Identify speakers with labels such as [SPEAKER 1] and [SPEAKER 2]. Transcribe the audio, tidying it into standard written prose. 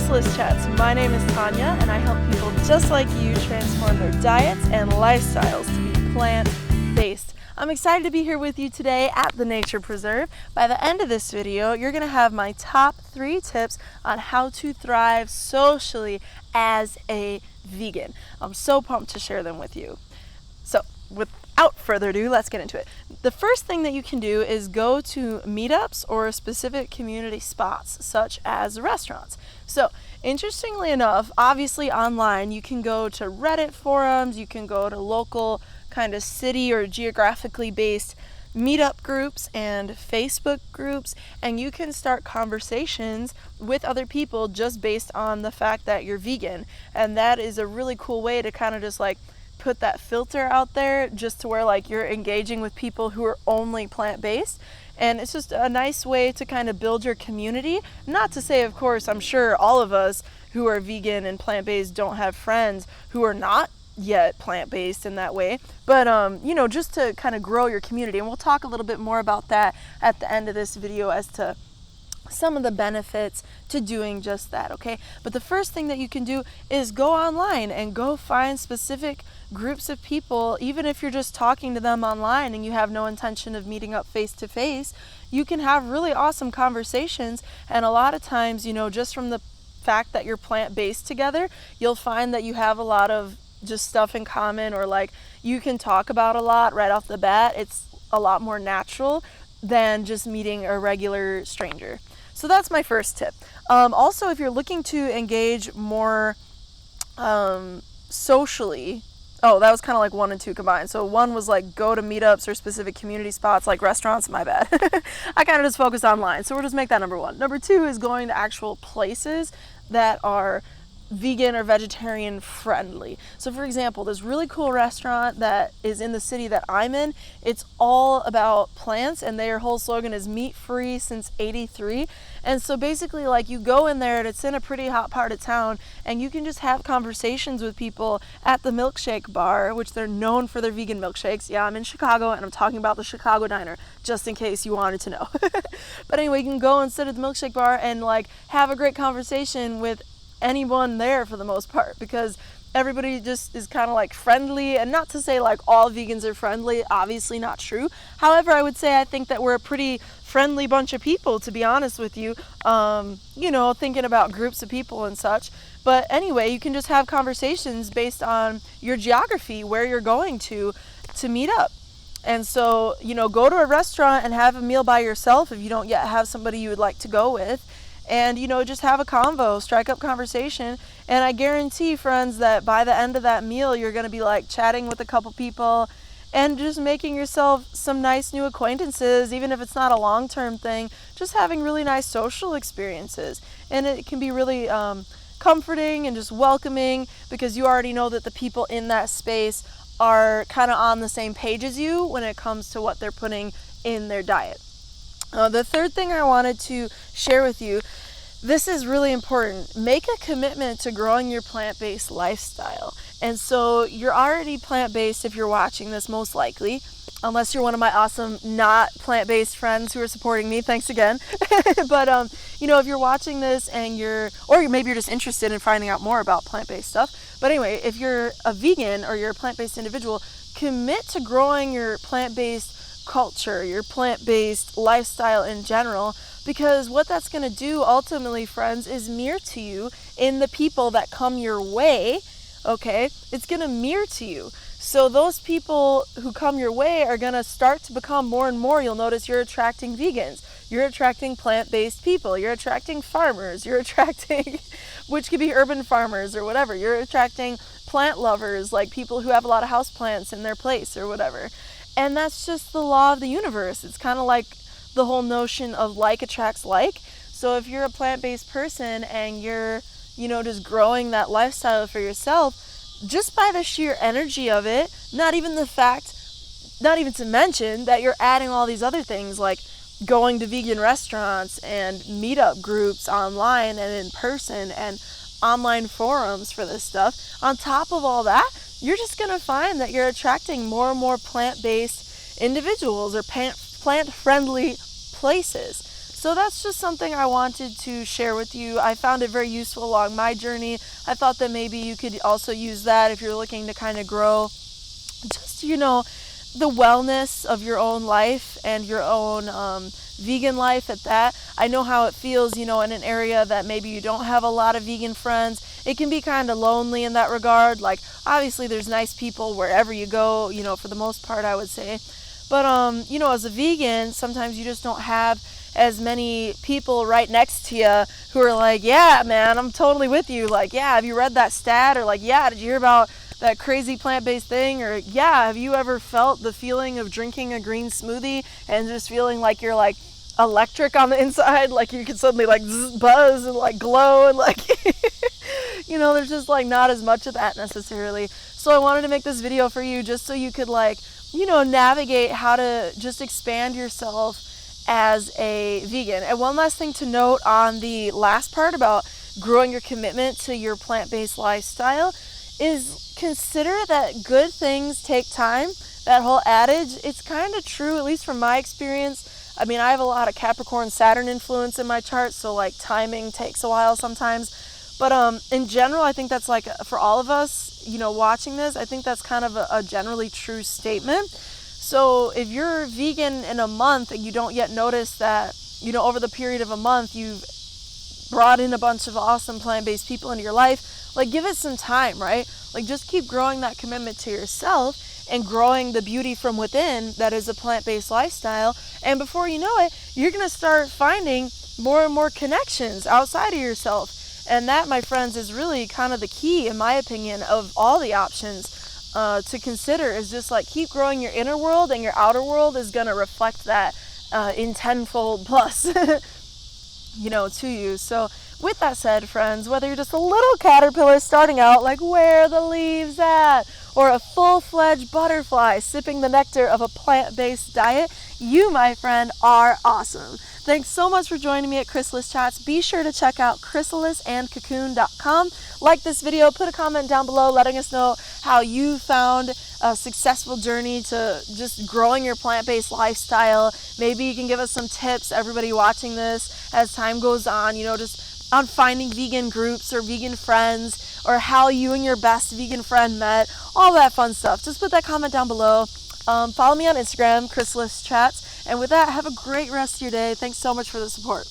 [SPEAKER 1] Chrysalis Chats. My name is Tanya, and I help people just like you transform their diets and lifestyles to be plant-based. I'm excited to be here with you today at the Nature Preserve. By the end of this video, you're going to have my top 3 tips on how to thrive socially as a vegan. I'm so pumped to share them with you. So, without further ado, let's get into it. The first thing that you can do is go to meetups or specific community spots, such as restaurants. So, interestingly enough, obviously online, you can go to Reddit forums, you can go to local kind of city or geographically based meetup groups and Facebook groups, and you can start conversations with other people just based on the fact that you're vegan. And that is a really cool way to kind of just like put that filter out there, just to where like you're engaging with people who are only plant-based. And it's just a nice way to kind of build your community. Not to say, of course, I'm sure all of us who are vegan and plant-based don't have friends who are not yet plant-based in that way, but just to kind of grow your community. And we'll talk a little bit more about that at the end of this video as to some of the benefits to doing just that, okay? But the first thing that you can do is go online and go find specific groups of people. Even if you're just talking to them online and you have no intention of meeting up face to face, you can have really awesome conversations. And a lot of times, just from the fact that you're plant-based together, you'll find that you have a lot of just stuff in common, or like you can talk about a lot right off the bat. It's a lot more natural than just meeting a regular stranger. So that's my first tip. Also, if you're looking to engage more socially, that was kind of like 1 and 2 combined. So 1 was like go to meetups or specific community spots like restaurants, my bad. I kind of just focused online. So we'll just make that number 1. Number 2 is going to actual places that are vegan or vegetarian friendly. So for example, this really cool restaurant that is in the city that I'm in, it's all about plants, and their whole slogan is meat free since '83. And so basically, like, you go in there and it's in a pretty hot part of town, and you can just have conversations with people at the milkshake bar, which they're known for their vegan milkshakes. Yeah, I'm in Chicago and I'm talking about the Chicago Diner, just in case you wanted to know. But anyway, you can go and sit at the milkshake bar and like have a great conversation with anyone there for the most part, because everybody just is kind of like friendly. And not to say like all vegans are friendly, obviously not true. However, I would say I think that we're a pretty friendly bunch of people, to be honest with you, thinking about groups of people and such. But anyway, you can just have conversations based on your geography, where you're going to meet up. And so, go to a restaurant and have a meal by yourself if you don't yet have somebody you would like to go with. And, just have a convo, strike up conversation. And I guarantee, friends, that by the end of that meal, you're going to be like chatting with a couple people and just making yourself some nice new acquaintances, even if it's not a long-term thing, just having really nice social experiences. And it can be really comforting and just welcoming, because you already know that the people in that space are kind of on the same page as you when it comes to what they're putting in their diet. The third thing I wanted to share with you, this is really important. Make a commitment to growing your plant-based lifestyle. And so you're already plant-based if you're watching this, most likely, unless you're one of my awesome not plant-based friends who are supporting me. Thanks again. But if you're watching this and maybe you're just interested in finding out more about plant-based stuff. But anyway, if you're a vegan or you're a plant-based individual, commit to growing your plant-based culture, your plant-based lifestyle in general, because what that's going to do ultimately, friends, is mirror to you in the people that come your way. Okay, it's going to mirror to you. So those people who come your way are going to start to become more and more. You'll notice you're attracting vegans, you're attracting plant-based people, you're attracting farmers, you're attracting which could be urban farmers or whatever, you're attracting plant lovers, like people who have a lot of houseplants in their place or whatever. And that's just the law of the universe. It's kind of like the whole notion of like attracts like. So if you're a plant-based person and you're, just growing that lifestyle for yourself, just by the sheer energy of it, not even to mention that you're adding all these other things like going to vegan restaurants and meetup groups online and in person and online forums for this stuff. On top of all that, you're just going to find that you're attracting more and more plant-based individuals or plant-friendly places. So that's just something I wanted to share with you. I found it very useful along my journey. I thought that maybe you could also use that if you're looking to kind of grow just, the wellness of your own life and your own vegan life at that. I know how it feels, in an area that maybe you don't have a lot of vegan friends. It can be kind of lonely in that regard. Like, obviously there's nice people wherever you go, for the most part, I would say. But, as a vegan, sometimes you just don't have as many people right next to you who are like, yeah, man, I'm totally with you. Like, yeah, have you read that stat? Or like, yeah, did you hear about that crazy plant-based thing? Or yeah, have you ever felt the feeling of drinking a green smoothie and just feeling like you're like electric on the inside? Like you could suddenly like buzz and like glow and like, there's just like not as much of that necessarily. So I wanted to make this video for you just so you could like, navigate how to just expand yourself as a vegan. And one last thing to note on the last part about growing your commitment to your plant-based lifestyle is consider that good things take time. That whole adage, it's kind of true, at least from my experience. I mean, I have a lot of Capricorn Saturn influence in my chart, so like timing takes a while sometimes. But in general, I think that's like for all of us, watching this, I think that's kind of a generally true statement. So if you're vegan in a month and you don't yet notice that, over the period of a month, you've brought in a bunch of awesome plant-based people into your life, like give it some time, right? Like just keep growing that commitment to yourself and growing the beauty from within that is a plant-based lifestyle. And before you know it, you're going to start finding more and more connections outside of yourself. And that, my friends, is really kind of the key, in my opinion, of all the options to consider, is just like keep growing your inner world, and your outer world is going to reflect that in tenfold plus, to you. So with that said, friends, whether you're just a little caterpillar starting out, like where are the leaves at, or a full-fledged butterfly sipping the nectar of a plant-based diet, you, my friend, are awesome. Thanks so much for joining me at Chrysalis Chats. Be sure to check out chrysalisandcocoon.com. Like this video, put a comment down below letting us know how you found a successful journey to just growing your plant-based lifestyle. Maybe you can give us some tips, everybody watching this, as time goes on, just on finding vegan groups or vegan friends, or how you and your best vegan friend met, all that fun stuff. Just put that comment down below. Follow me on Instagram, Chrysalis Chats. And with that, have a great rest of your day. Thanks so much for the support.